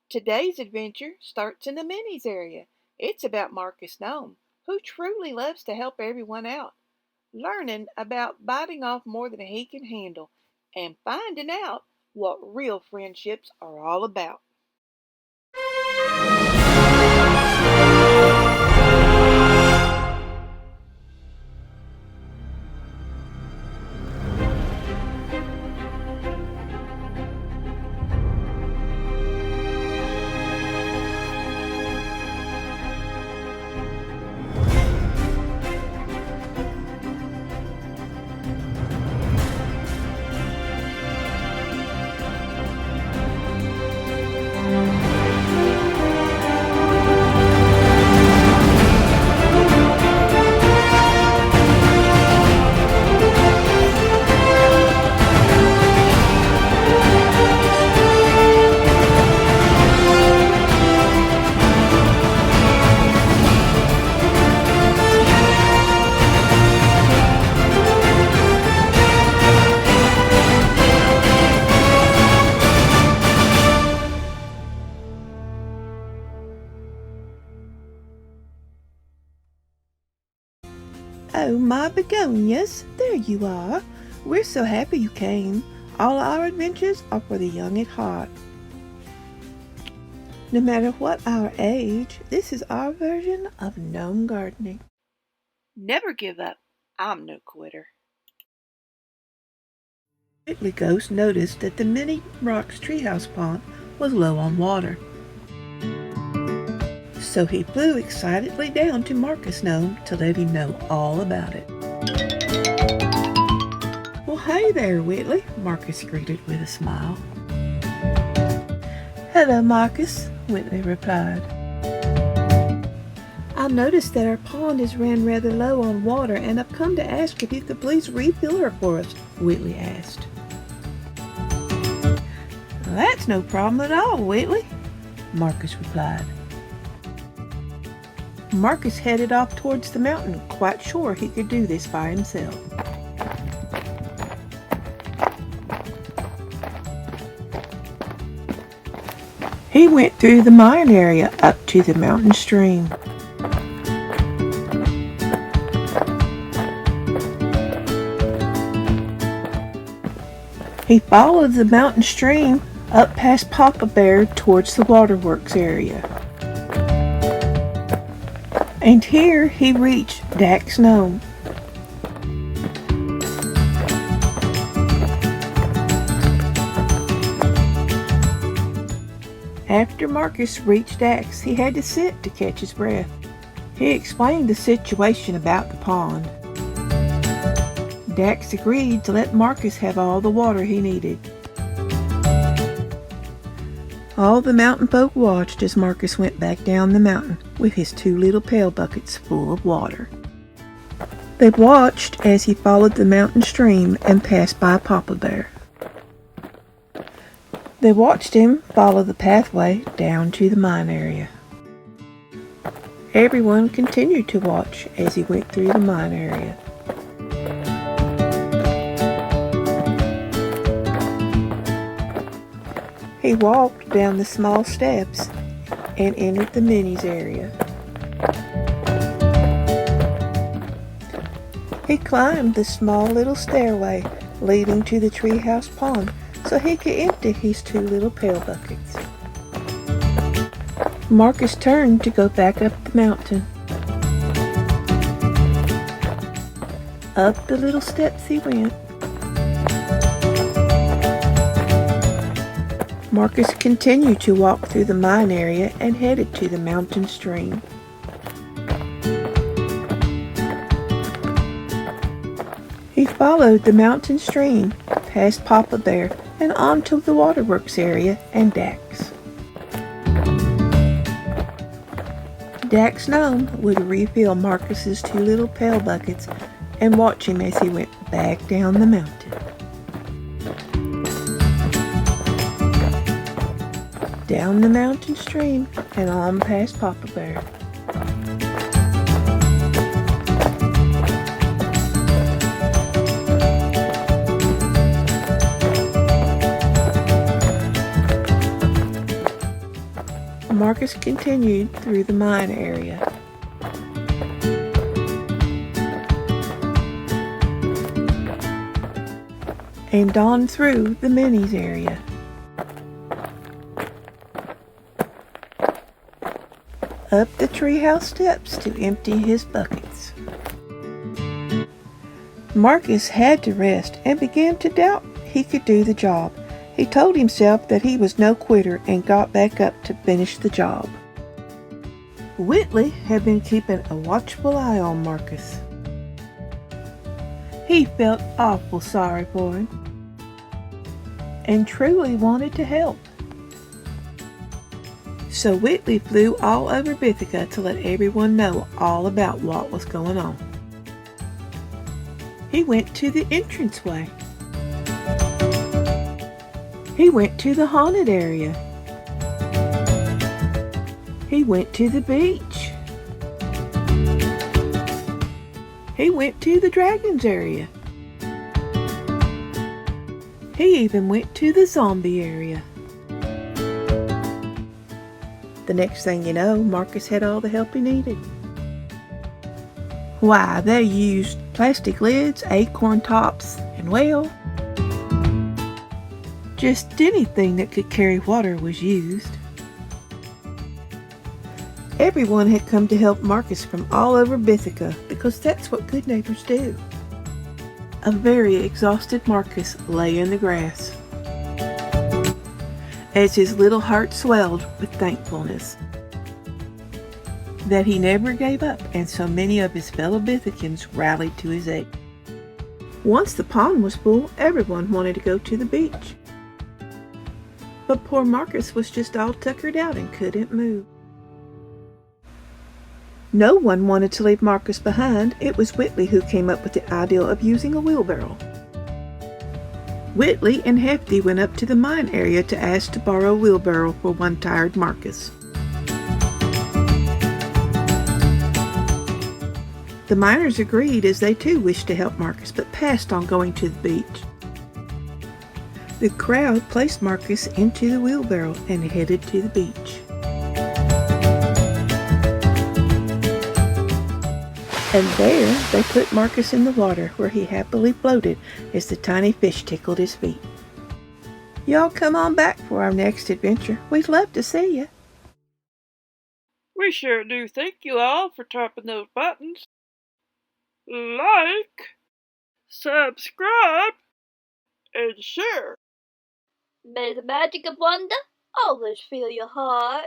Today's adventure starts in the minis area. It's about Marcus Gnome, who truly loves to help everyone out, learning about biting off more than he can handle, and finding out what real friendships are all about. Oh, my begonias, there you are. We're so happy you came. All our adventures are for the young at heart. No matter what our age, this is our version of gnome gardening. Never give up. I'm no quitter. Whitley Ghost noticed that the Mini Rock's treehouse pond was low on water. So he flew excitedly down to Marcus Gnome to let him know all about it. Well, hey there, Whitley, Marcus greeted with a smile. Hello, Marcus, Whitley replied. I noticed that our pond has ran rather low on water, and I've come to ask if you could please refill her for us, Whitley asked. That's no problem at all, Whitley, Marcus replied. Marcus headed off towards the mountain, quite sure he could do this by himself. He went through the mine area up to the mountain stream. He followed the mountain stream up past Papa Bear towards the waterworks area. And here he reached Dax Gnome. After Marcus reached Dax, he had to sit to catch his breath. He explained the situation about the pond. Dax agreed to let Marcus have all the water he needed. All the mountain folk watched as Marcus went back down the mountain with his 2 little pail buckets full of water. They watched as he followed the mountain stream and passed by Papa Bear. They watched him follow the pathway down to the mine area. Everyone continued to watch as he went through the mine area. He walked down the small steps and entered the minis area. He climbed the small little stairway leading to the treehouse pond so he could empty his 2 little pail buckets. Marcus turned to go back up the mountain. Up the little steps he went. Marcus continued to walk through the mine area and headed to the mountain stream. He followed the mountain stream, past Papa Bear, and on to the waterworks area and Dax. Dax Gnome would refill Marcus's 2 little pail buckets and watch him as he went back down the mountain. Down the mountain stream and on past Papa Bear. Marcus continued through the mine area. And on through the minis area. Up the treehouse steps to empty his buckets. Marcus had to rest and began to doubt he could do the job. He told himself that he was no quitter and got back up to finish the job. Whitley had been keeping a watchful eye on Marcus. He felt awful sorry for him and truly wanted to help. So Whitley flew all over Bithaca to let everyone know all about what was going on. He went to the entranceway. He went to the haunted area. He went to the beach. He went to the dragons area. He even went to the zombie area. The next thing you know, Marcus had all the help he needed. Why, they used plastic lids, acorn tops, and well, just anything that could carry water was used. Everyone had come to help Marcus from all over Bithaca because that's what good neighbors do. A very exhausted Marcus lay in the grass as his little heart swelled with thankfulness that he never gave up and so many of his fellow Bithacans rallied to his aid. Once the pond was full, everyone wanted to go to the beach. But poor Marcus was just all tuckered out and couldn't move. No one wanted to leave Marcus behind. It was Whitley who came up with the idea of using a wheelbarrow. Whitley and Hefty went up to the mine area to ask to borrow a wheelbarrow for one tired Marcus. The miners agreed as they too wished to help Marcus but passed on going to the beach. The crowd placed Marcus into the wheelbarrow and headed to the beach. And there they put Marcus in the water where he happily floated as the tiny fish tickled his feet. Y'all come on back for our next adventure. We'd love to see you. We sure do thank you all for tapping those buttons. Like, subscribe, and share. May the magic of wonder always fill your heart.